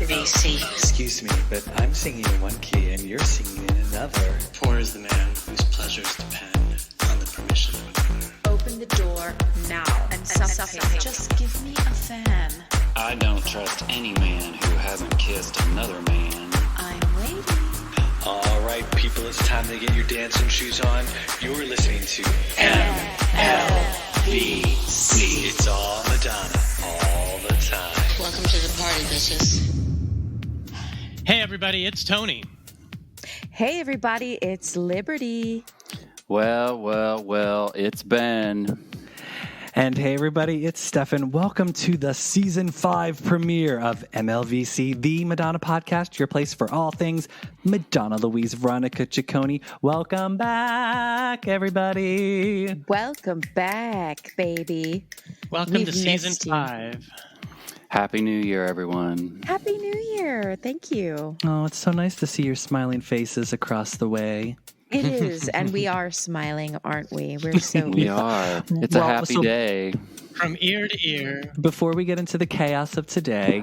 MLVC. Excuse me, but I'm singing in one key and you're singing in another. Poor is the man whose pleasures depend on the permission of another. Open the door now and suffocate. Just give me a fan. I don't trust any man who hasn't kissed another man. I'm waiting. All right, people, it's time to get your dancing shoes on. You're listening to MLVC. It's all Madonna, all the time. Welcome to the party, bitches. Hey, everybody, it's Tony. Hey, everybody, it's Liberty. Well, it's Ben. And hey, everybody, it's Stefan. Welcome to the Season 5 premiere of MLVC, the Madonna podcast, your place for all things Madonna, Louise, Veronica, Ciccone. Welcome back, everybody. Welcome back, baby. Welcome to Season 5. Happy New Year, everyone. Happy New Year. Thank you. Oh, it's so nice to see your smiling faces across the way. It is, and we are smiling, aren't we? We're so We are. It's a happy day. From ear to ear. Before we get into the chaos of today,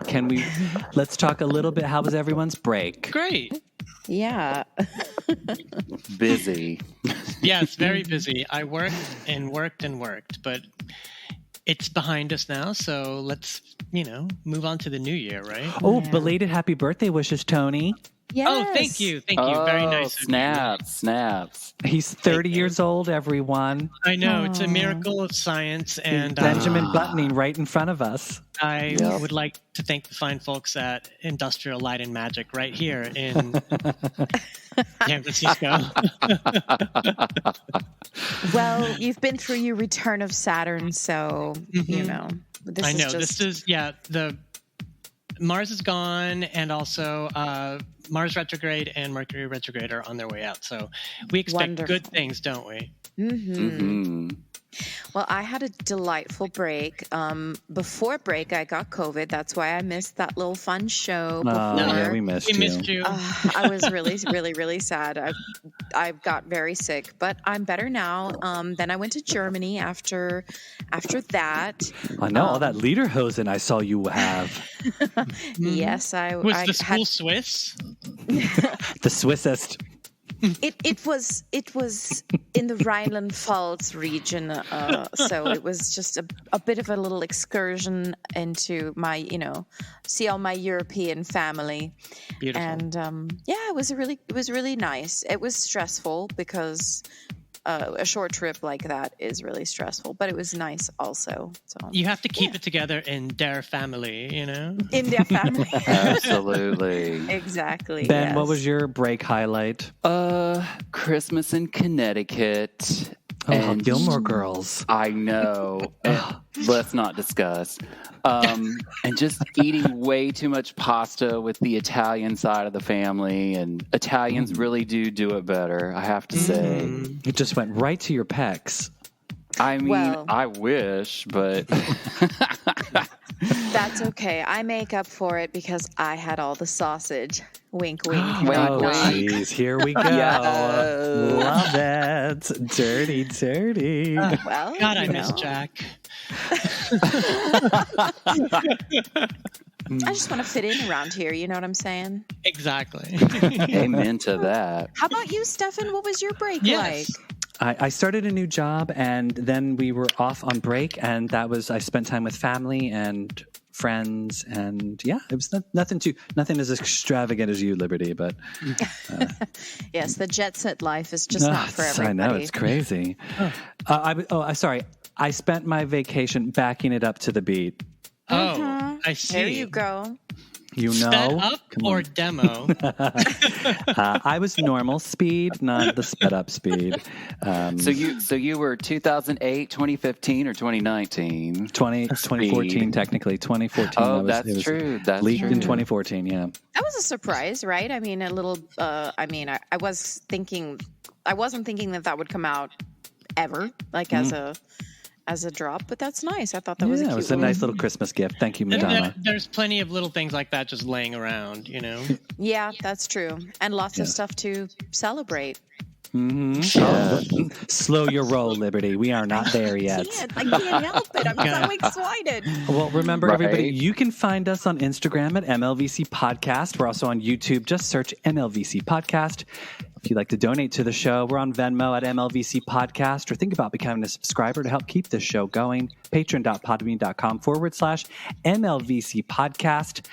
let's talk a little bit. How was everyone's break? Great. Yeah. Busy. Yes, very busy. I worked, but it's behind us now, so let's, move on to the new year, right? Oh, belated happy birthday wishes, Tony. Yes. Oh, thank you. Very nice. Snaps. He's 30 years old, everyone. I know. It's a miracle of science. And Benjamin buttoning right in front of us. I would like to thank the fine folks at Industrial Light and Magic right here in San Francisco. Well, you've been through your return of Saturn, so, the Mars is gone, and also Mars retrograde and Mercury retrograde are on their way out. So we expect good things, don't we? Mm-hmm. Well, I had a delightful break. Before break, I got COVID. That's why I missed that little fun show before. Yeah, we missed you. I was really, really, really sad. I got very sick, but I'm better now. Then I went to Germany after that. I know all that lederhosen I saw you have. Yes, was the school Swiss? The Swissest. It was in the Rhineland-Pfalz region, so it was just a bit of a little excursion into my, see all my European family. Beautiful. And it was really nice. It was stressful because a short trip like that is really stressful, but it was nice also. So you have to keep it together in their family, In their family. Absolutely. Exactly. Ben, what was your break highlight? Christmas in Connecticut. And Gilmore Girls. I know. Let's not discuss. And just eating way too much pasta with the Italian side of the family. And Italians really do it better, I have to say. It just went right to your pecs. I mean, I wish, but... That's okay. I make up for it because I had all the sausage. Wink, wink. Oh, jeez. Here we go. Yes. Love it. Dirty. Well, God, I miss Jack. I just want to fit in around here. You know what I'm saying? Exactly. Amen to that. How about you, Stefan? What was your break like? I started a new job, and then we were off on break, and I spent time with family and friends, and it was nothing as extravagant as you, Liberty, but yes, the jet set life is just not for everybody. I know, it's crazy. Sorry, I spent my vacation backing it up to the beat. Oh, I see. There you go. Sped up or demo? I was normal speed, not the sped up speed. So you were 2008, 2015, or 2019? 2014, technically. 2014. Oh, that's true. That's leaked true. in 2014, yeah. That was a surprise, right? I mean, a little, I wasn't thinking that would come out ever, like as a drop, but that's nice. I thought that was a cute. It was a nice little Christmas gift. Thank you, Madonna. There's plenty of little things like that just laying around, Yeah, that's true. And lots of stuff to celebrate. Slow your roll, Liberty. We are not there yet. I can't help it. I'm so excited. Well, remember, everybody, you can find us on Instagram at MLVC Podcast. We're also on YouTube. Just search MLVC Podcast. If you'd like to donate to the show, we're on Venmo at MLVC Podcast, or think about becoming a subscriber to help keep this show going. Patreon.podbean.com/MLVC Podcast.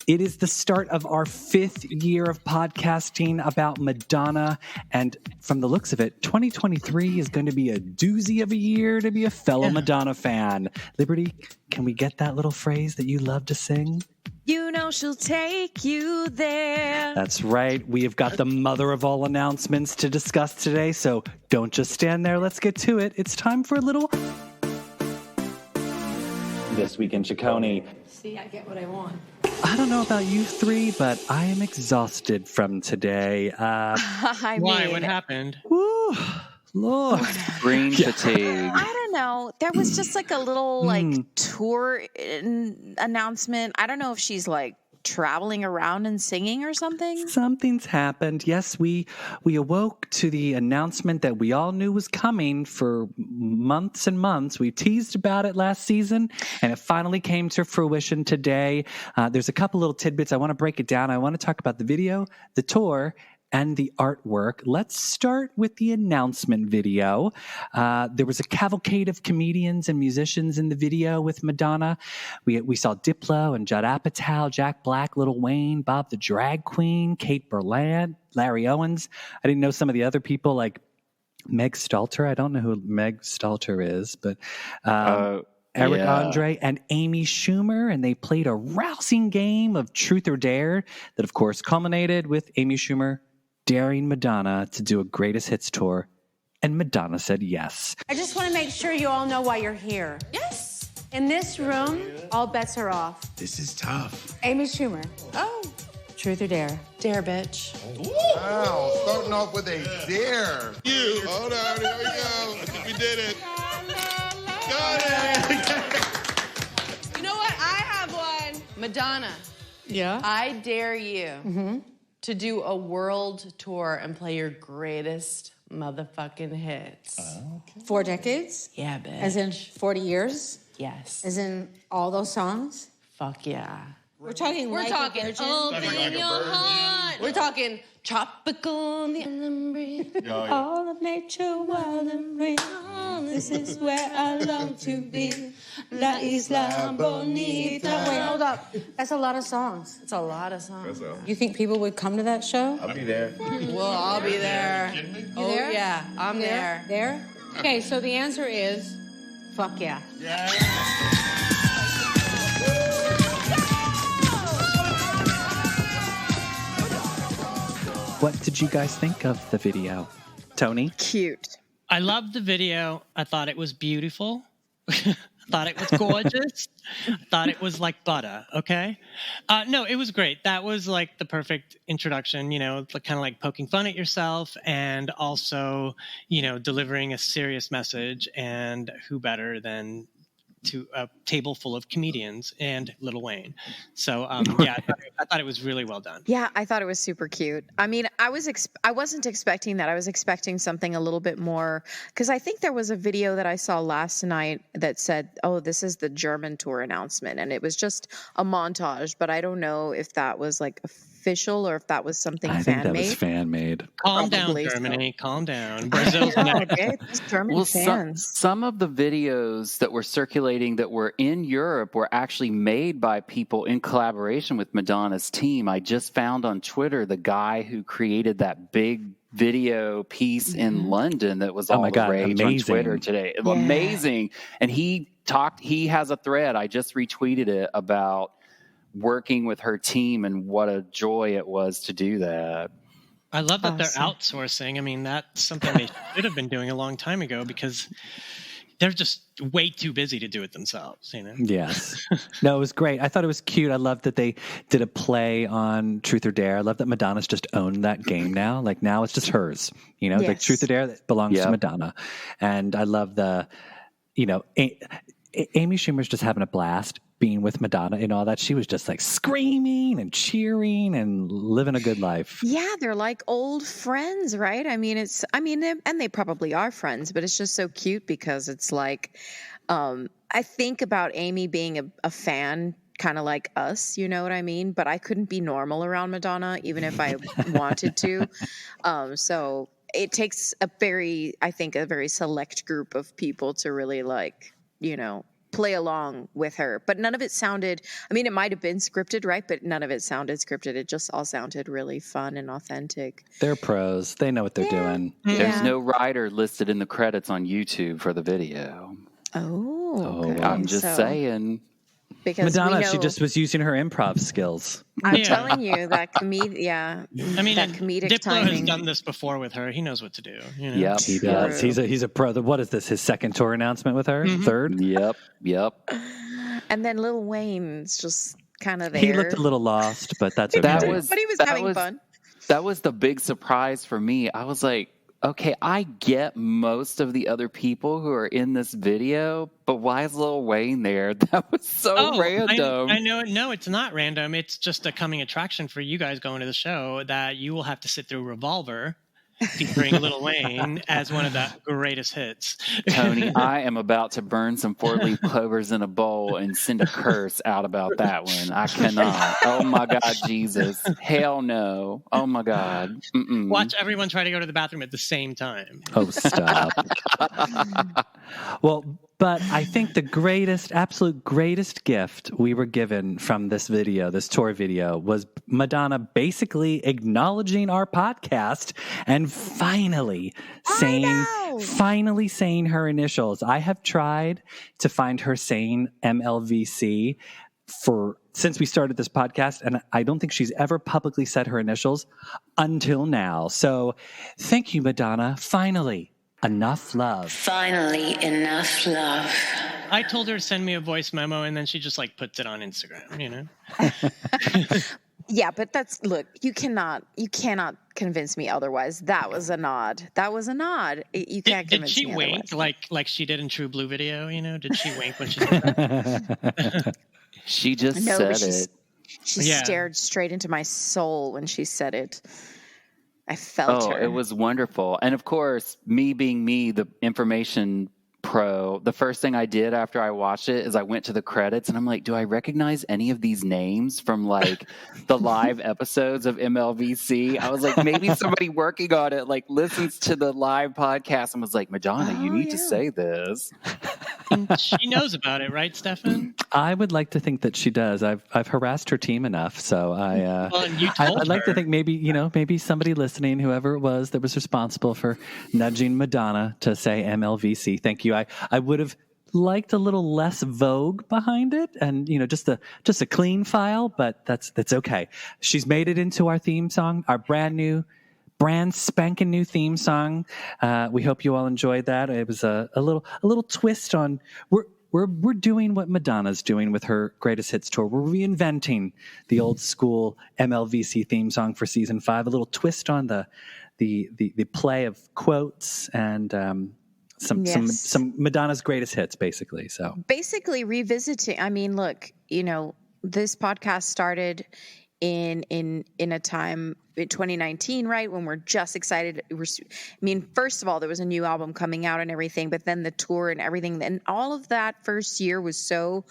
It is the start of our 5th year of podcasting about Madonna. And from the looks of it, 2023 is going to be a doozy of a year to be a fellow Madonna fan. Liberty, can we get that little phrase that you love to sing? You know she'll take you there. That's right. We have got the mother of all announcements to discuss today, so don't just stand there. Let's get to it. It's time for a little This Week in Ciccone. See, I get what I want. I don't know about you three, but I am exhausted from today. Why? What happened? Woo, Lord. Green fatigue. I don't know. There was just like a little tour announcement. I don't know if she's like traveling around and singing or something. Something's happened. Yes, we awoke to the announcement that we all knew was coming for months and months. We teased about it last season, and it finally came to fruition today. There's a couple little tidbits. I want to break it down. I want to talk about the video, the tour, and the artwork. Let's start with the announcement video. There was a cavalcade of comedians and musicians in the video with Madonna. We saw Diplo and Judd Apatow, Jack Black, Lil Wayne, Bob the Drag Queen, Kate Berlant, Larry Owens. I didn't know some of the other people like Meg Stalter. I don't know who Meg Stalter is, but Eric Andre and Amy Schumer, and they played a rousing game of Truth or Dare that, of course, culminated with Amy Schumer daring Madonna to do a greatest hits tour, and Madonna said yes. I just want to make sure you all know why you're here. Yes. In this room, all bets are off. This is tough. Amy Schumer. Oh, Truth or Dare? dare, bitch. Wow, starting off with a dare. You. Hold on, here we go. I think we did it. Got it. You know what? I have one. Madonna, Yeah. I dare you to do a world tour and play your greatest motherfucking hits. 4 decades? Yeah, bitch. As in 40 years? yes. As in all those songs? Fuck yeah. We're talking We're like talking a virgin. open Like a your virgin. heart. We're talking tropical, the island breeze. All of nature, wild and free. This is where I long to be. La Isla Bonita. Wait, hold up. That's a lot of songs. It's a lot of songs. You think people would come to that show? I'll be there. Well, I'll be there. Oh, there? yeah, I'm there. There? Okay, so the answer is fuck yeah. What did you guys think of the video? Tony? Cute. I loved the video. I thought it was beautiful. I thought it was gorgeous. I thought it was like butter. Okay. No, it was great. That was like the perfect introduction, you know, kind of like poking fun at yourself and also, you know, delivering a serious message. And who better than to a table full of comedians and Lil Wayne. So, yeah, I thought it was really well done. Yeah, I thought it was super cute. I mean, I wasn't expecting that. I was expecting something a little bit more, because I think there was a video that I saw last night that said, oh, this is the German tour announcement. And it was just a montage, but I don't know if that was like official or if that was something I think that fan-made. was fan-made. Calm down, Probably Germany. so. Calm down. Brazil's Yeah, next. okay, it's German Well, fans. some of the videos that were circulating that were in Europe were actually made by people in collaboration with Madonna's team. I just found on Twitter the guy who created that big video piece in London that was all my the God, rage amazing. on Twitter today. Yeah. Amazing. And he has a thread. I just retweeted it about working with her team and what a joy it was to do that. I love that they're Awesome. outsourcing. I mean, that's something they should have been doing a long time ago because they're just way too busy to do it themselves, you know? Yes. No, it was great. I thought it was cute. I love that they did a play on Truth or Dare. I love that Madonna's just owned that game now. Like now it's just hers, you know, like Yes. Truth or Dare that belongs to Yep. Madonna. And I love the, you know, Amy Schumer's just having a blast being with Madonna and all that. She was just like screaming and cheering and living a good life. Yeah, they're like old friends, right? I mean, and they probably are friends, but it's just so cute because it's like, I think about Amy being a fan, kind of like us, you know what I mean? But I couldn't be normal around Madonna, even if I wanted to. So it takes a very select group of people to really like, play along with her. But none of it sounded, it might have been scripted, right? But none of it sounded scripted. It just all sounded really fun and authentic. They're pros. They know what they're doing. There's no writer listed in the credits on YouTube for the video. Oh, okay. I'm just saying. Because Madonna, she just was using her improv skills. I'm telling you, that comedic Diplo timing. has done this before with her. He knows what to do. Yep, he does. He's a pro. What is this? His second tour announcement with her? Third? Yep. And then Lil Wayne's just kind of there. He looked a little lost, but that's okay. But he was having fun. That was the big surprise for me. I was like, okay, I get most of the other people who are in this video, but why is Lil Wayne there? That was so random. I know. No, it's not random. It's just a coming attraction for you guys going to the show that you will have to sit through Revolver featuring Lil Wayne as one of the greatest hits. Tony, I am about to burn some 4-leaf clovers in a bowl and send a curse out about that one. I cannot. Oh my God, Jesus. Hell no. Oh my God. Mm-mm. Watch everyone try to go to the bathroom at the same time. Oh, stop. Well, but I think the absolute greatest gift we were given from this video, this tour video, was Madonna basically acknowledging our podcast and finally saying her initials. I have tried to find her saying MLVC since we started this podcast, and I don't think she's ever publicly said her initials until now. So thank you, Madonna. Finally. Enough love. Finally, enough love. I told her to send me a voice memo, and then she just puts it on Instagram, Yeah, but look, you cannot convince me otherwise. That was a nod. You can't convince me. Did she wink like she did in True Blue video? Did she wink when she did that? She just said it. She stared straight into my soul when she said it. I felt her. It was wonderful. And of course, me being me, the information pro, the first thing I did after I watched it is I went to the credits and I'm like, do I recognize any of these names from the live episodes of MLVC? I was like, maybe somebody working on it listens to the live podcast and was like, Madonna, you need to say this. She knows about it, right, Stefan? I would like to think that she does. I've harassed her team enough, so I'd like to think maybe somebody listening, whoever it was that was responsible for nudging Madonna to say MLVC. Thank you. I would have liked a little less Vogue behind it, and just a clean file, but that's okay. She's made it into our theme song, our brand spanking new theme song. We hope you all enjoyed that. It was a little twist on we're doing what Madonna's doing with her greatest hits tour. We're reinventing the old school MLVC theme song for season 5. A little twist on the play of quotes and some Madonna's greatest hits, basically. So basically revisiting. Look, this podcast started in a time in 2019, right, when we're just excited. First of all, there was a new album coming out and everything, but then the tour and everything, and all of that first year was so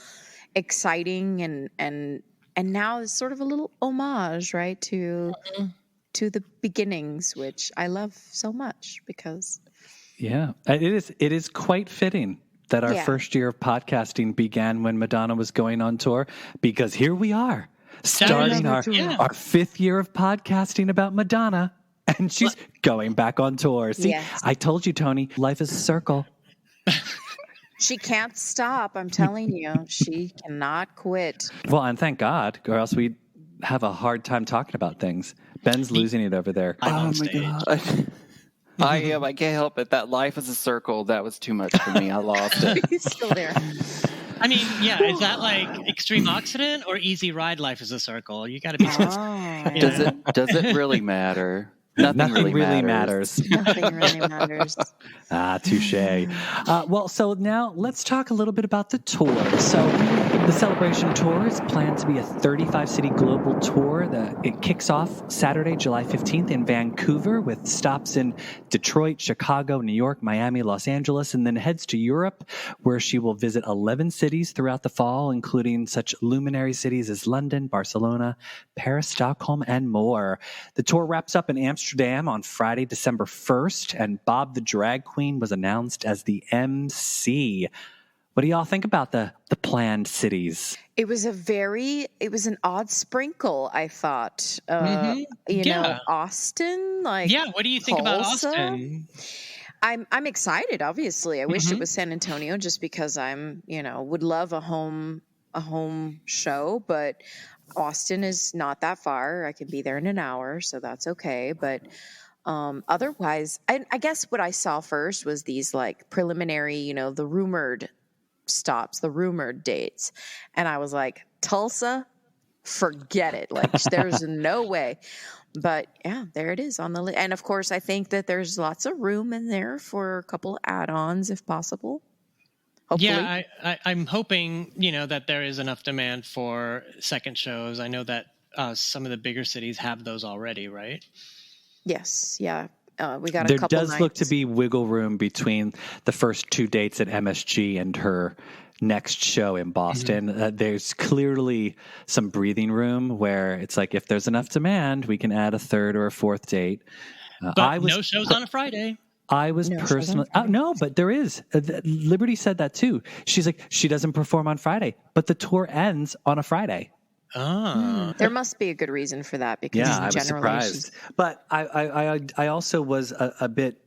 exciting, and now it's sort of a little homage, right, to the beginnings, which I love so much because. Yeah, it is quite fitting that our first year of podcasting began when Madonna was going on tour, because here we are. Starting our 5th year of podcasting about Madonna, and she's going back on tour. See, I told you, Tony, life is a circle. She can't stop. I'm telling you, she cannot quit. Well, and thank God, or else we'd have a hard time talking about things. Ben's losing it over there. Oh my God. I am. I can't help it. That life is a circle. That was too much for me. I lost it. He's still there. Is that Extreme Occident or Easy Ride Life is a Circle? You got to be. Does it really matter? Nothing Nothing really matters. Nothing really matters. Touche. Well, so now let's talk a little bit about the tour. So the Celebration Tour is planned to be a 35-city global tour. It kicks off Saturday, July 15th in Vancouver with stops in Detroit, Chicago, New York, Miami, Los Angeles, and then heads to Europe, where she will visit 11 cities throughout the fall, including such luminary cities as London, Barcelona, Paris, Stockholm, and more. The tour wraps up in Amsterdam on Friday, December 1st, and Bob the Drag Queen was announced as the MC. What do y'all think about the planned cities? It was an odd sprinkle, I thought. You know, Austin, like Yeah, what do you think about Tulsa? Austin? I'm excited, obviously. I wish it was San Antonio just because would love a home show, but Austin is not that far. I can be there in an hour, so that's okay. But otherwise, I guess what I saw first was these like preliminary, the rumored stops, the rumored dates. And I was like, Tulsa, forget it. Like there's no way. But yeah, there it is on the list. And of course, I think that there's lots of room in there for a couple add-ons if possible. Hopefully. Yeah, I'm hoping, that there is enough demand for second shows. I know that some of the bigger cities have those already, right? Yes. Yeah. We got there a couple does nights. Look to be wiggle room between the first 2 dates at MSG and her next show in Boston. There's clearly some breathing room where it's like, if there's enough demand, we can add a third or a fourth date. But no shows on a Friday. I was personally... no, but there is. Liberty said that too. She's like, she doesn't perform on Friday, but the tour ends on a Friday. There must be a good reason for that because I was generally surprised. But I also was a bit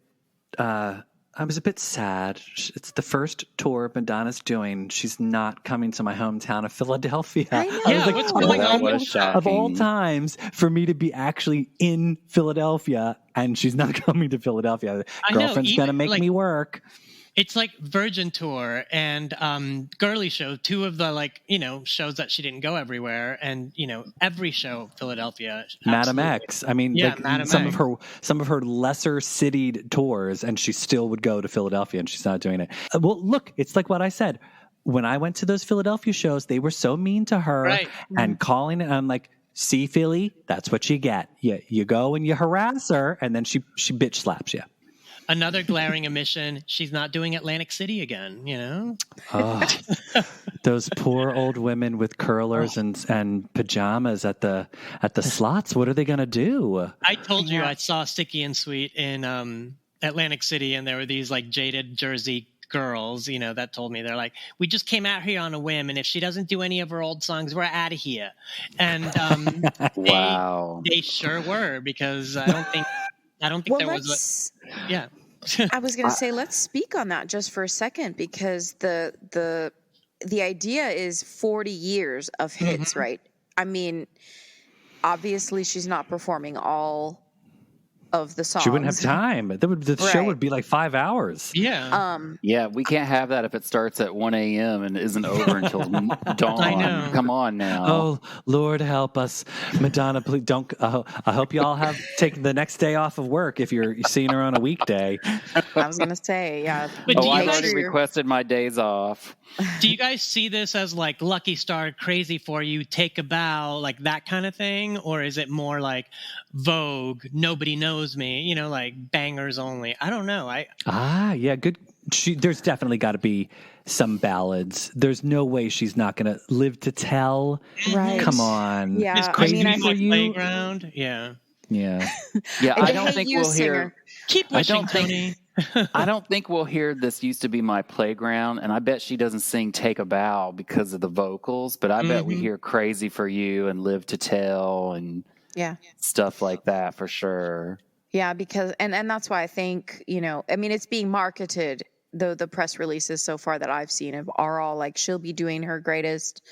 sad. It's the first tour Madonna's doing. She's not coming to my hometown of Philadelphia. I know. I was what's going on? What a shocking. Of all times, for me to be actually in Philadelphia, and she's not coming to Philadelphia. Girlfriend's going to make me work. It's like Virgin Tour and Girly Show, two of the shows that she didn't go everywhere, and every show Philadelphia. Madam X. I mean, some of her lesser citied tours, and she still would go to Philadelphia, and she's not doing it. Well, look, it's like what I said. When I went to those Philadelphia shows, they were so mean to her and calling it. I'm like, see, Philly, that's what you get. You go and you harass her, and then she bitch slaps you. Another glaring omission, she's not doing Atlantic City again, Oh, those poor old women with curlers and pajamas at the slots. What are they going to do? I told you I saw Sticky and Sweet in Atlantic City, and there were these like jaded Jersey girls, that told me, they're like, we just came out here on a whim, and if she doesn't do any of her old songs, we're out of here. And Wow. they sure were, because I don't think there was yeah. I was going to say, let's speak on that just for a second, because the idea is 40 years of hits, right? I mean, obviously she's not performing all of the songs. She wouldn't have time. The show would be like 5 hours. Yeah. Yeah, we can't have that if it starts at 1 a.m. and isn't over until dawn. I know. Come on now. Oh, Lord help us. Madonna, please don't. I hope you all have taken the next day off of work if you're seeing her on a weekday. I was going to say, yeah. But I've already requested my days off. Do you guys see this as like Lucky Star, Crazy for You, Take a Bow, like that kind of thing? Or is it more like Vogue, Nobody Knows Me, like bangers only? I don't know. Yeah, good. There's definitely got to be some ballads. There's no way she's not going to Live to Tell. Right. Come on. Yeah. Is Crazy for You? Playground? Yeah. Yeah. Yeah, And I don't think we'll hear. Keep wishing, Tony. I don't think we'll hear This Used to Be My Playground, and I bet she doesn't sing Take a Bow because of the vocals, but I bet we hear Crazy for You and Live to Tell and stuff like that for sure. Yeah, because and that's why I think, it's being marketed, the press releases so far that I've seen are all like she'll be doing her greatest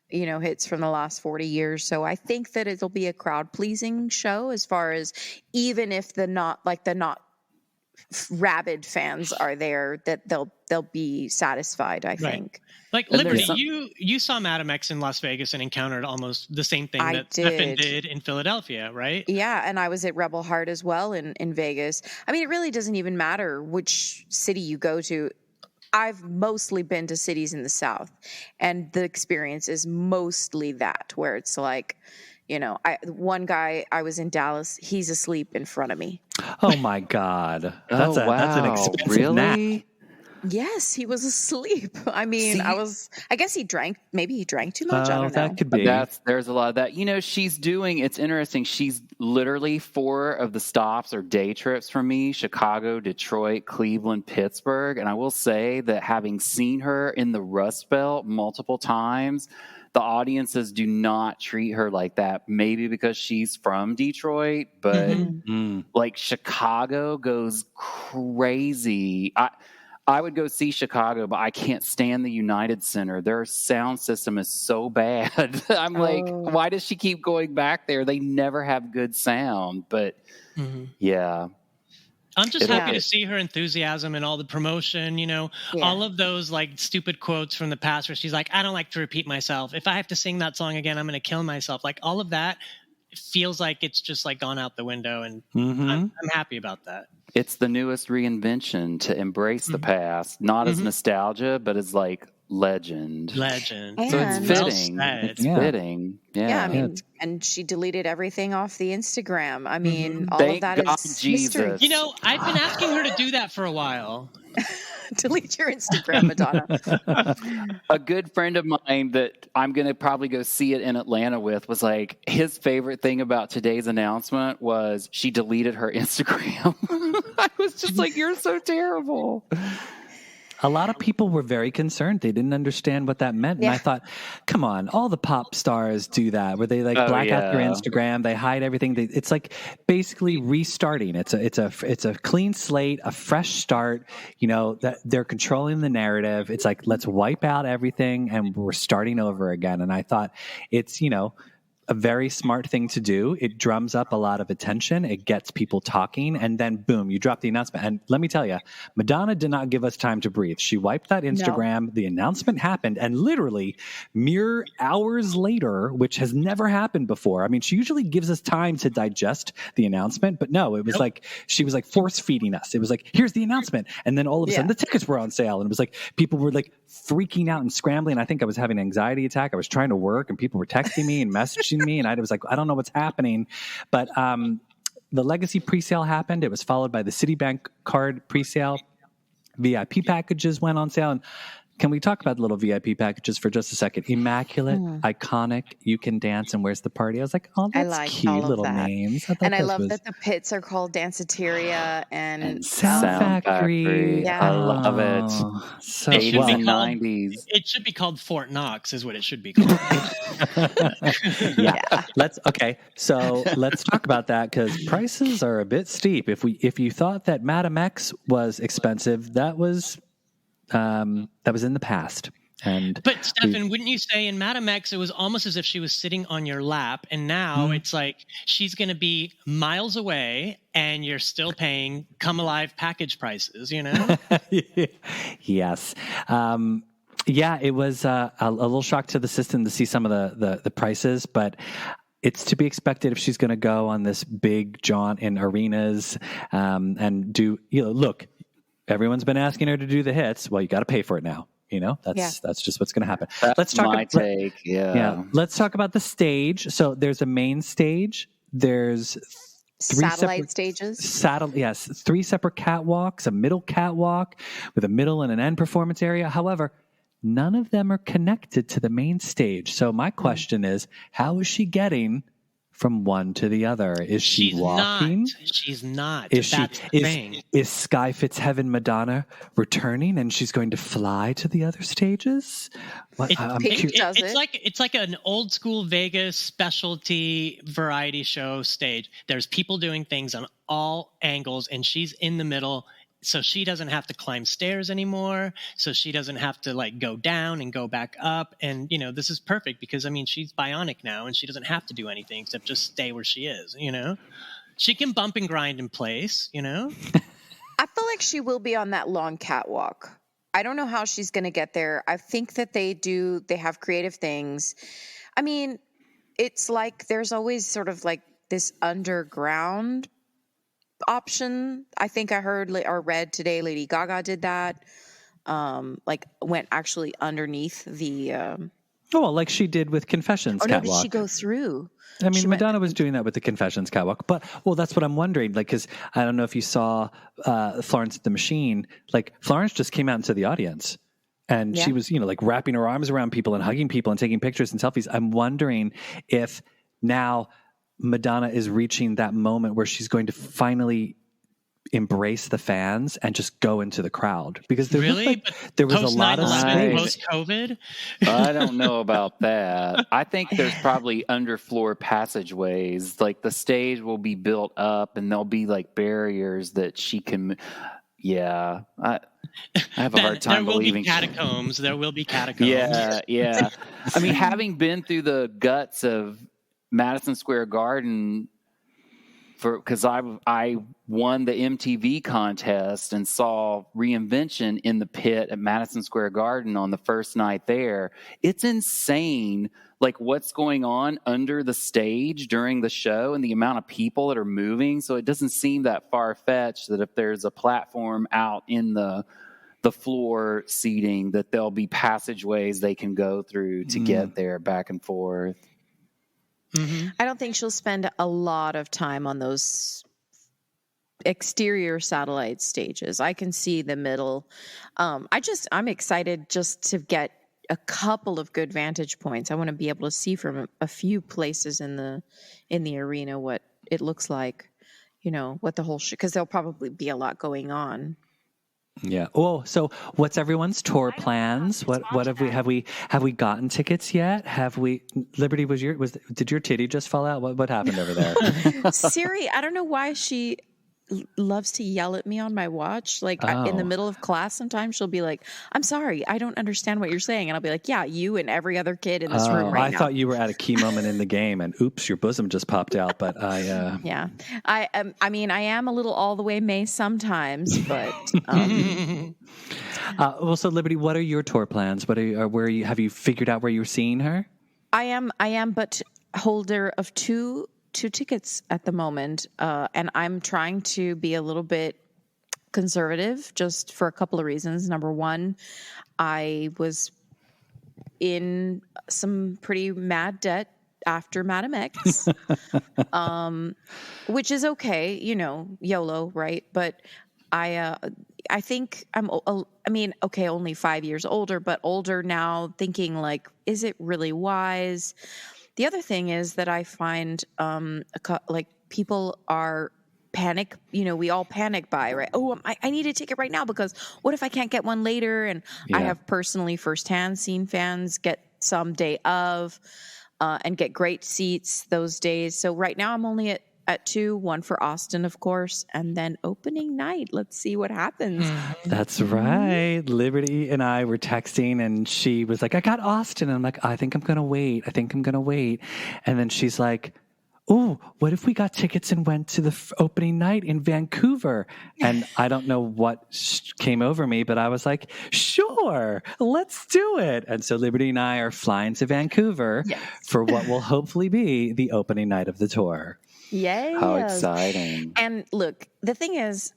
hits from the last 40 years. So I think that it'll be a crowd pleasing show, as far as even if the not rabid fans are there, that they'll be satisfied, I think. Like And Liberty, there's you saw Madam X in Las Vegas and encountered almost the same thing I that Stefan did. did in Philadelphia, right? Yeah, and I was at Rebel Heart as well in Vegas. I mean, it really doesn't even matter which city you go to. I've mostly been to cities in the South, and the experience is mostly that, where it's like, you know, one guy, I was in Dallas, he's asleep in front of me. Oh my God. Oh, That's an wow. expensive nap. Really? Yes, he was asleep. I mean, I guess maybe he drank too much. I don't know. That could be. There's a lot of that. You know, it's interesting. She's literally 4 of the stops are day trips for me: Chicago, Detroit, Cleveland, Pittsburgh. And I will say that having seen her in the Rust Belt multiple times, the audiences do not treat her like that. Maybe because she's from Detroit, but like Chicago goes crazy. I would go see Chicago, but I can't stand the United Center. Their sound system is so bad. I'm like, why does she keep going back there? They never have good sound. But yeah. I'm just happy to see her enthusiasm and all the promotion, you know, all of those like stupid quotes from the past where she's like, I don't like to repeat myself. If I have to sing that song again, I'm going to kill myself. Like all of that feels like it's just like gone out the window. And I'm happy about that. It's the newest reinvention to embrace the past, not as nostalgia, but as like legend. So it's fitting. It's fitting. Yeah. I mean, and she deleted everything off the Instagram. I mean, all of that is mystery. You know, I've been asking her to do that for a while. Delete your Instagram, Madonna. A good friend of mine that I'm going to probably go see it in Atlanta with was like, his favorite thing about today's announcement was she deleted her Instagram. I was just like, you're so terrible. A lot of people were very concerned. They didn't understand what that meant. And I thought, come on, all the pop stars do that, where they like black out their Instagram, they hide everything. It's like basically restarting. It's a clean slate, a fresh start. You know, that they're controlling the narrative. It's like, let's wipe out everything and we're starting over again. And I thought it's, you know, a very smart thing to do. It drums up a lot of attention. It gets people talking, and then boom, you drop the announcement. And let me tell you, Madonna did not give us time to breathe. She wiped that Instagram. No. The announcement happened, and literally mere hours later, which has never happened before. I mean, she usually gives us time to digest the announcement, but no, it was like she was like force feeding us. It was like, here's the announcement, and then all of a sudden the tickets were on sale, and it was like people were like freaking out and scrambling. I think I was having an anxiety attack. I was trying to work, and people were texting me and messaging me, and I was like, I don't know what's happening. But the Legacy presale happened. It was followed by the Citibank card presale. VIP packages went on sale. And can we talk about the little VIP packages for just a second? Immaculate, iconic, you can dance, and where's the party? I was like, oh, that's like cute little names. And I love that the pits are called Danceteria and Sound Factory. Yeah. I love it. So 80s and 90s. It should be called Fort Knox, is what it should be called. Let's talk about that, because prices are a bit steep. If you thought that Madam X was expensive, that was in the past. But Stefan, wouldn't you say in Madam X it was almost as if she was sitting on your lap, and now it's like she's going to be miles away and you're still paying Come Alive package prices, you know? Yes. It was a little shock to the system to see some of the prices, but it's to be expected if she's going to go on this big jaunt in arenas and do, look, everyone's been asking her to do the hits. Well, you got to pay for it now. You know, that's just what's going to happen. Let's talk my take. Let's talk about the stage. So there's a main stage. There's three satellite stages. 3 separate catwalks, a middle catwalk with a middle and an end performance area. However, none of them are connected to the main stage. So my question is, how is she getting from one to the other? Is she walking? She's not. Is That's the thing. Is Sky Fitzheaven Madonna returning and she's going to fly to the other stages? It's like an old school Vegas specialty variety show stage. There's people doing things on all angles, and she's in the middle. So she doesn't have to climb stairs anymore. So she doesn't have to like go down and go back up. And, this is perfect because, I mean, she's bionic now and she doesn't have to do anything except just stay where she is, She can bump and grind in place, I like she will be on that long catwalk. I don't know how she's going to get there. I think that they have creative things. I mean, it's like there's always sort of like this underground option. I think I heard or read today Lady Gaga did that. Like went actually underneath the like she did with Confessions catwalk. Did she go through? I mean, Madonna was doing that with the Confessions catwalk, but that's what I'm wondering. Like, because I don't know if you saw Florence the Machine. Like, Florence just came out into the audience, and she was, like wrapping her arms around people and hugging people and taking pictures and selfies. I'm wondering if now Madonna is reaching that moment where she's going to finally embrace the fans and just go into the crowd, because there was a lot of space. Post-COVID? I don't know about that. I think there's probably underfloor passageways. Like the stage will be built up and there'll be like barriers that she can. Yeah, I have a hard time believing. There will be catacombs. Yeah. I mean, having been through the guts of Madison Square Garden, because I won the MTV contest and saw Reinvention in the pit at Madison Square Garden on the first night there. It's insane, like what's going on under the stage during the show and the amount of people that are moving. So it doesn't seem that far-fetched that if there's a platform out in the floor seating, that there'll be passageways they can go through to get there back and forth. Mm-hmm. I don't think she'll spend a lot of time on those exterior satellite stages. I can see the middle. I'm excited just to get a couple of good vantage points. I want to be able to see from a few places in the arena what it looks like, what the whole show, because there'll probably be a lot going on. Yeah. Oh, so what's everyone's tour plans? What have we gotten tickets yet? Have we? Liberty, did your titty just fall out? What happened over there? Siri, I don't know why she loves to yell at me on my watch. Like in the middle of class, sometimes she'll be like, "I'm sorry, I don't understand what you're saying," and I'll be like, "Yeah, you and every other kid in this room right now." I thought you were at a key moment in the game, and oops, your bosom just popped out. But yeah, I mean, I am a little all the way May sometimes, but. So Liberty, what are your tour plans? Have you figured out where you're seeing her? I am, but holder of two tickets at the moment, and I'm trying to be a little bit conservative just for a couple of reasons. Number one, I was in some pretty mad debt after Madam X, which is okay, YOLO, right? But I think okay, only 5 years older, but older now, thinking like, is it really wise? The other thing is that I find like people are panic, we all panic buy, right? Oh, I need a ticket right now because what if I can't get one later? And I have personally firsthand seen fans get some day of and get great seats those days. So right now I'm only at 2, one for Austin, of course, and then opening night. Let's see what happens. That's right. Liberty and I were texting, and she was like, I got Austin. And I'm like, I think I'm going to wait. And then she's like, oh, what if we got tickets and went to the opening night in Vancouver? And I don't know what came over me, but I was like, sure, let's do it. And so Liberty and I are flying to Vancouver for what will hopefully be the opening night of the tour. Yay. How exciting. And look, the thing is,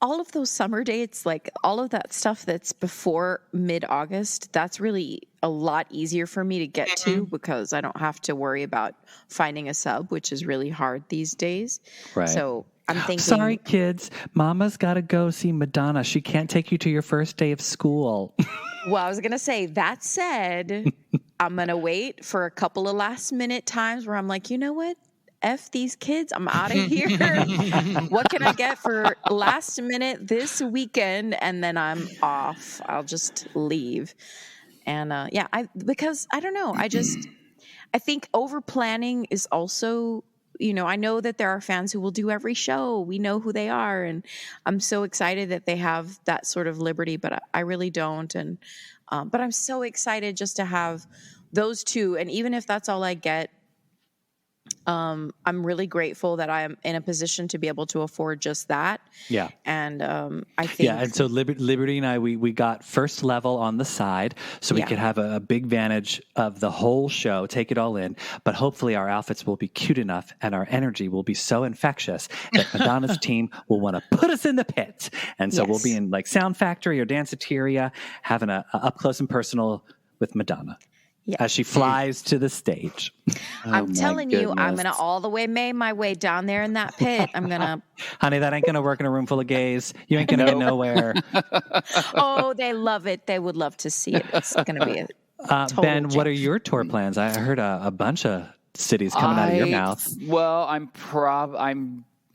all of those summer dates, like all of that stuff that's before mid-August, that's really a lot easier for me to get to because I don't have to worry about finding a sub, which is really hard these days. Right. So I'm thinking... Sorry, kids. Mama's got to go see Madonna. She can't take you to your first day of school. Well, I was going to say, that said, I'm going to wait for a couple of last-minute times where I'm like, you know what? F these kids, I'm out of here. What can I get for last minute this weekend? And then I'm off. I'll just leave. And because I don't know. I think over planning is also, I know that there are fans who will do every show. We know who they are. And I'm so excited that they have that sort of liberty, but I really don't. And, but I'm so excited just to have those two. And even if that's all I get, I'm really grateful that I'm in a position to be able to afford just that. Yeah. And I think... Yeah, and so Liberty and I, we got first level on the side, so we could have a big vantage of the whole show, take it all in. But hopefully our outfits will be cute enough and our energy will be so infectious that Madonna's team will want to put us in the pit. And so we'll be in like Sound Factory or Danceteria, having a up close and personal with Madonna. As she flies to the stage. I'm telling you, I'm going to all the way make my way down there in that pit. I'm going to... Honey, that ain't going to work in a room full of gays. You ain't going to get nowhere. Oh, they love it. They would love to see it. It's going to be a total Ben, change. what are your tour plans? I heard a bunch of cities coming out of your mouth. Well,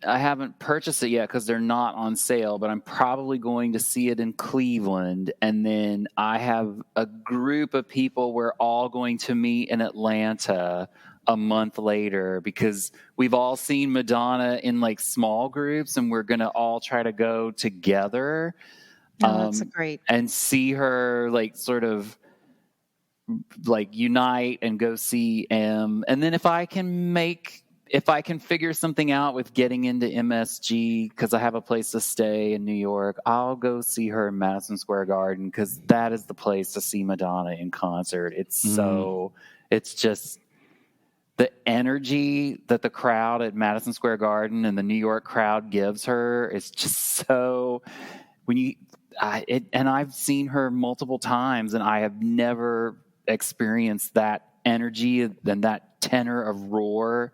I haven't purchased it yet because they're not on sale, but I'm probably going to see it in Cleveland. And then I have a group of people we're all going to meet in Atlanta a month later because we've all seen Madonna in like small groups and we're going to all try to go together. That's great. And see her like sort of like unite and go see M. And then if I can figure something out with getting into MSG because I have a place to stay in New York, I'll go see her in Madison Square Garden because that is the place to see Madonna in concert. It's it's just the energy that the crowd at Madison Square Garden and the New York crowd gives her is just so and I've seen her multiple times and I have never experienced that energy and that tenor of roar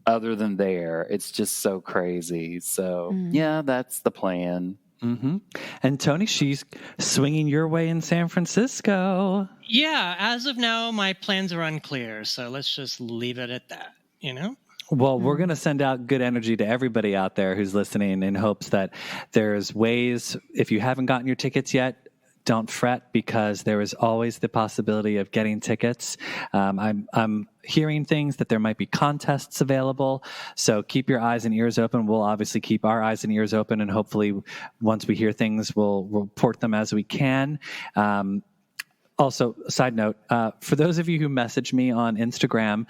other than there. It's just so crazy. So yeah, that's the plan. Mm-hmm. And Tony, she's swinging your way in San Francisco. Yeah, as of now, my plans are unclear. So let's just leave it at that, you know? Well, we're going to send out good energy to everybody out there who's listening in hopes that there's ways, if you haven't gotten your tickets yet, don't fret because there is always the possibility of getting tickets. I'm hearing things that there might be contests available. So keep your eyes and ears open. We'll obviously keep our eyes and ears open. And hopefully once we hear things, we'll report them as we can. Also, side note, for those of you who message me on Instagram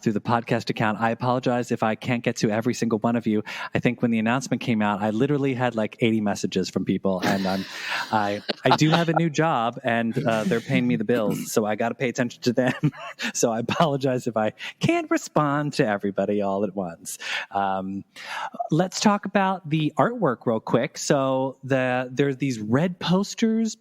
through the podcast account, I apologize if I can't get to every single one of you. I think when the announcement came out, I literally had like 80 messages from people, and I do have a new job, and they're paying me the bills, so I got to pay attention to them. So I apologize if I can't respond to everybody all at once. Let's talk about the artwork real quick. So there's these red posters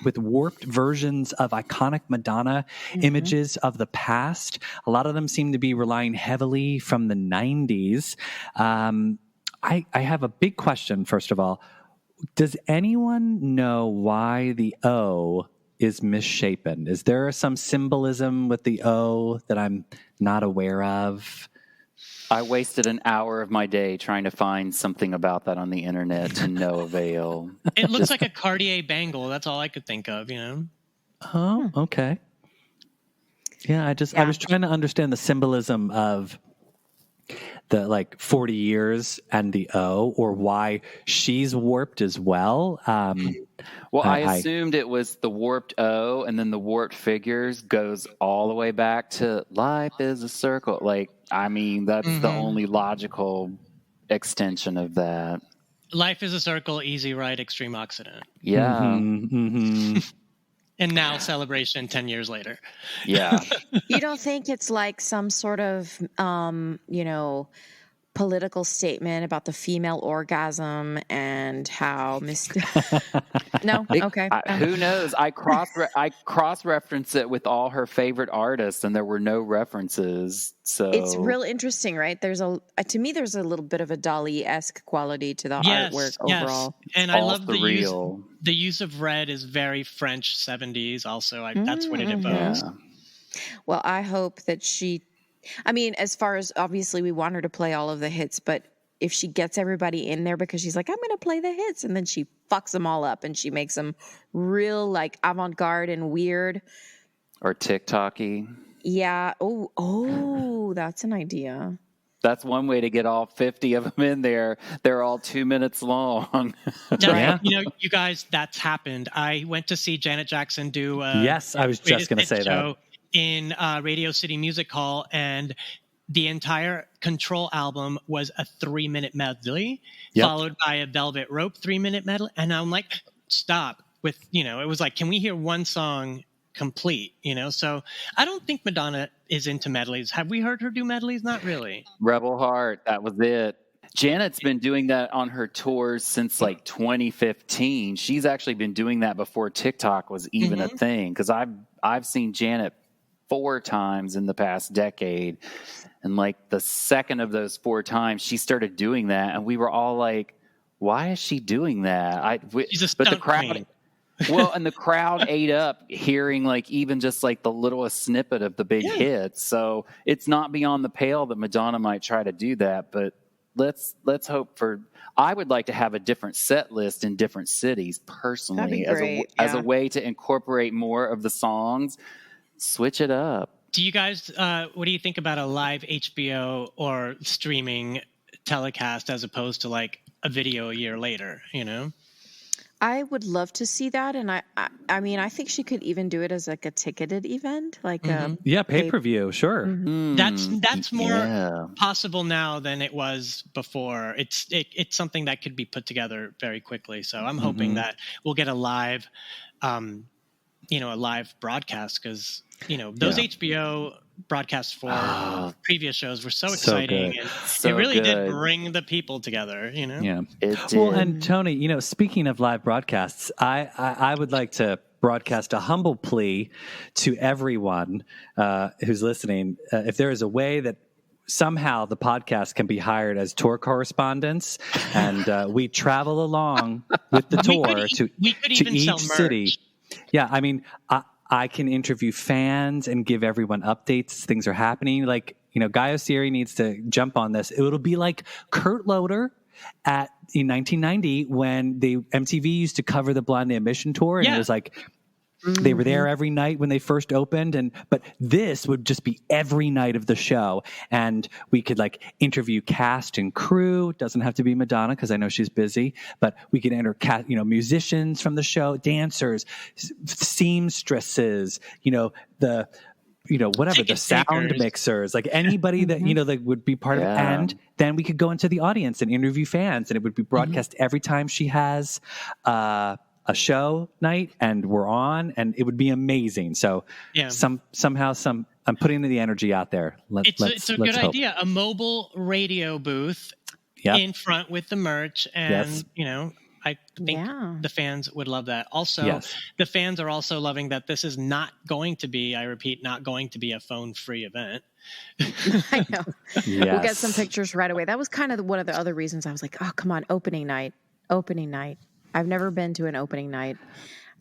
with warped versions of iconic Madonna images of the past. A lot of them seem to be relying heavily from the 90s. I have a big question, first of all. Does anyone know why the O is misshapen? Is there some symbolism with the O that I'm not aware of? I wasted an hour of my day trying to find something about that on the internet to no avail. It looks like a Cartier bangle. That's all I could think of, you know? Oh, okay. Yeah, I was trying to understand the symbolism of the like 40 years and the O, or why she's warped as well. Well, I assumed it was the warped O, and then the warped figures goes all the way back to life is a circle. Like, I mean, that's the only logical extension of that. Life is a circle, easy ride, extreme accident. Yeah. And now celebration 10 years later. Yeah. You don't think it's like some sort of, political statement about the female orgasm and how No? Okay. Who knows? I cross-referenced it with all her favorite artists, and there were no references. So it's real interesting, right? To me, there's a little bit of a Dali-esque quality to the artwork overall. And I love the use of red is very French 70s. Also, that's what it evokes. Yeah. Well, I hope that as far as obviously we want her to play all of the hits, but if she gets everybody in there because she's like, I'm going to play the hits, and then she fucks them all up and she makes them real like avant-garde and weird. Or TikTok-y. Yeah. Oh, that's an idea. That's one way to get all 50 of them in there. They're all 2 minutes long. Now, you guys, that's happened. I went to see Janet Jackson do yes, I was just going to say that. In Radio City Music Hall, and the entire Control album was a 3-minute medley, followed by a Velvet Rope 3-minute medley. And I'm like, stop with, it was like, can we hear one song complete, So I don't think Madonna is into medleys. Have we heard her do medleys? Not really. Rebel Heart, that was it. Janet's been doing that on her tours since like 2015. She's actually been doing that before TikTok was even a thing, because I've seen Janet 4 times in the past decade. And like the second of those 4 times, she started doing that, and we were all like, "Why is she doing that?" She's a stunt the crowd, queen. well, and the crowd ate up hearing like even just like the littlest snippet of the big hits. So it's not beyond the pale that Madonna might try to do that, but let's hope for. I would like to have a different set list in different cities personally, as a way to incorporate more of the songs. Switch it up. Do you guys, what do you think about a live HBO or streaming telecast as opposed to like a video a year later, I would love to see that, and I mean, I think she could even do it as like a ticketed event, like pay-per-view, sure. That's more possible now than it was before. It's something that could be put together very quickly. So I'm hoping that we'll get a live, a live broadcast, because those HBO broadcasts for previous shows were so exciting, and it really did bring the people together. Yeah, it did. Well, and Tony, speaking of live broadcasts, I would like to broadcast a humble plea to everyone who's listening. If there is a way that somehow the podcast can be hired as tour correspondents, and we travel along with the tour to each city. Yeah, I mean, I can interview fans and give everyone updates as things are happening. Like, Guy Oseary needs to jump on this. It'll be like Kurt Loder in 1990 when MTV used to cover the Blonde Ambition tour, and it was like they were there every night when they first opened, but this would just be every night of the show, and we could like interview cast and crew. It doesn't have to be Madonna because I know she's busy, but we could enter musicians from the show, dancers, seamstresses, whatever, the sound mixers, like anybody that that would be part of it. And then we could go into the audience and interview fans, and it would be broadcast every time she has a show night, and we're on, and it would be amazing. So somehow I'm putting the energy out there. It's a good idea. A mobile radio booth in front with the merch, and I think the fans would love that. Also, the fans are also loving that this is not going to be, I repeat, not going to be a phone-free event. I know. We'll get some pictures right away. That was kind of one of the other reasons I was like, oh, come on, opening night. I've never been to an opening night.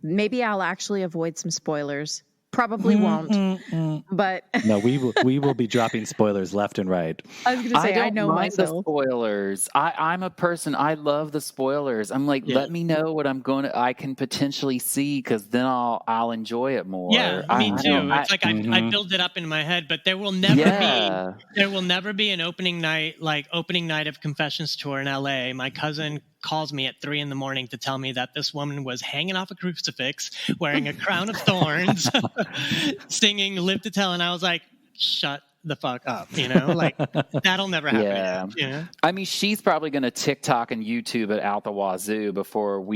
Maybe I'll actually avoid some spoilers. Probably won't. But no, we will be dropping spoilers left and right. I was going to say, I know myself. The spoilers. I'm a person. I love the spoilers. I'm like, let me know what I can potentially see, because then I'll enjoy it more. Yeah, me too. It's like I build it up in my head, but there will never be an opening night of Confessions tour in LA. My cousin calls me at 3 a.m. to tell me that this woman was hanging off a crucifix, wearing a crown of thorns, singing "Live to Tell," and I was like, "Shut the fuck up," like that'll never happen. Yeah. I mean, she's probably going to TikTok and YouTube it out the wazoo before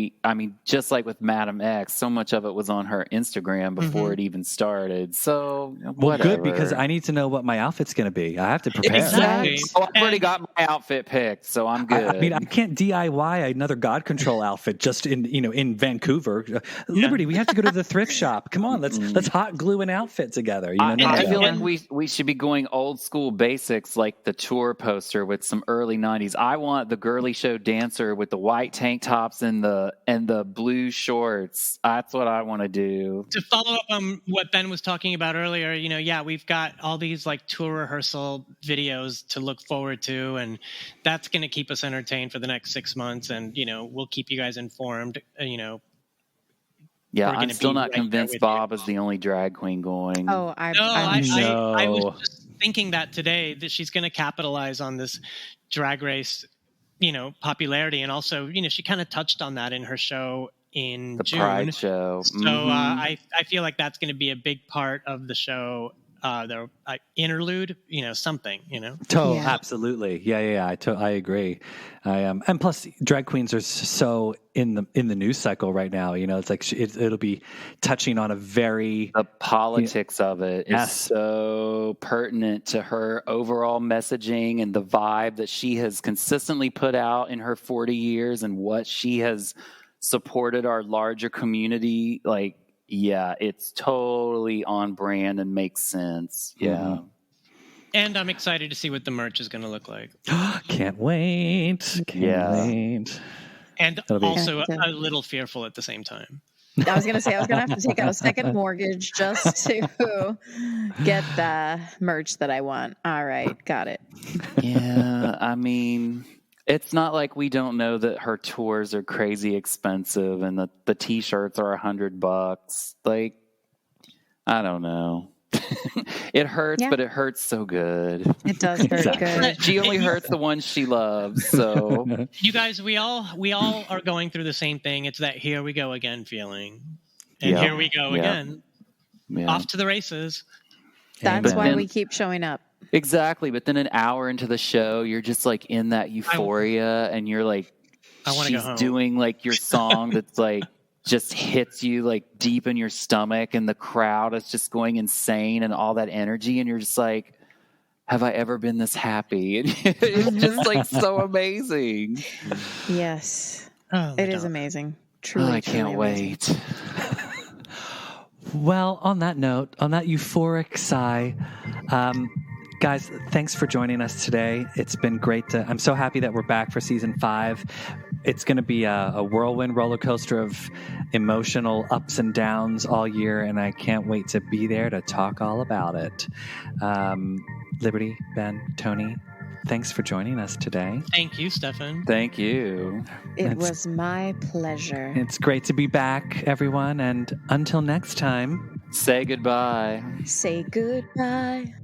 just like with Madam X, so much of it was on her Instagram before it even started. So, whatever. Good, because I need to know what my outfit's going to be. I have to prepare. Exactly. Oh, I've already got my outfit picked, so I'm good. I mean, I can't DIY another God Control outfit just in Vancouver. Liberty, we have to go to the thrift shop. Come on, let's hot glue an outfit together. I feel like we should be going old school basics, like the tour poster with some early 90s. I want the girly show dancer with the white tank tops and the blue shorts. That's what I want to do. To follow up on what Ben was talking about earlier, we've got all these like tour rehearsal videos to look forward to, and that's going to keep us entertained for the next 6 months, and we'll keep you guys informed. Yeah, I'm still not convinced Bob is the only drag queen going. Oh, I was just thinking that today, that she's going to capitalize on this drag race, popularity. And also, she kind of touched on that in her show in June. The Pride show. So I feel like that's going to be a big part of the show their interlude, something, Absolutely. Yeah. I agree. And plus drag queens are so in the news cycle right now. It's like it'll be touching on the politics of it is so pertinent to her overall messaging and the vibe that she has consistently put out in her 40 years and what she has supported our larger community. Like, yeah, it's totally on brand and makes sense. Yeah. Mm-hmm. And I'm excited to see what the merch is going to look like. Can't wait. Can't wait. And also a little fearful at the same time. I was going to say, I was going to have to take out a second mortgage just to get the merch that I want. All right. Got it. Yeah. I mean, it's not like we don't know that her tours are crazy expensive and the t-shirts are $100. Like, I don't know. It hurts, but it hurts so good. It does hurt good. She only hurts the ones she loves. So you guys, we all are going through the same thing. It's that here we go again feeling, and here we go again, off to the races. That's why we keep showing up. Exactly, but then an hour into the show, you're just like in that euphoria, and you're like, I want to go home. Doing like your song that's like. Just hits you like deep in your stomach, and the crowd is just going insane and all that energy, and you're just like, have I ever been this happy? It's just like so amazing. Yes. It is amazing. Truly, I can't wait. Well, on that note, on that euphoric sigh, guys, thanks for joining us today. It's been great. I'm so happy that we're back for season 5. It's going to be a whirlwind roller coaster of emotional ups and downs all year, and I can't wait to be there to talk all about it. Liberty, Ben, Tony, thanks for joining us today. Thank you, Stefan. Thank you. It was my pleasure. It's great to be back, everyone, and until next time, say goodbye. Say goodbye.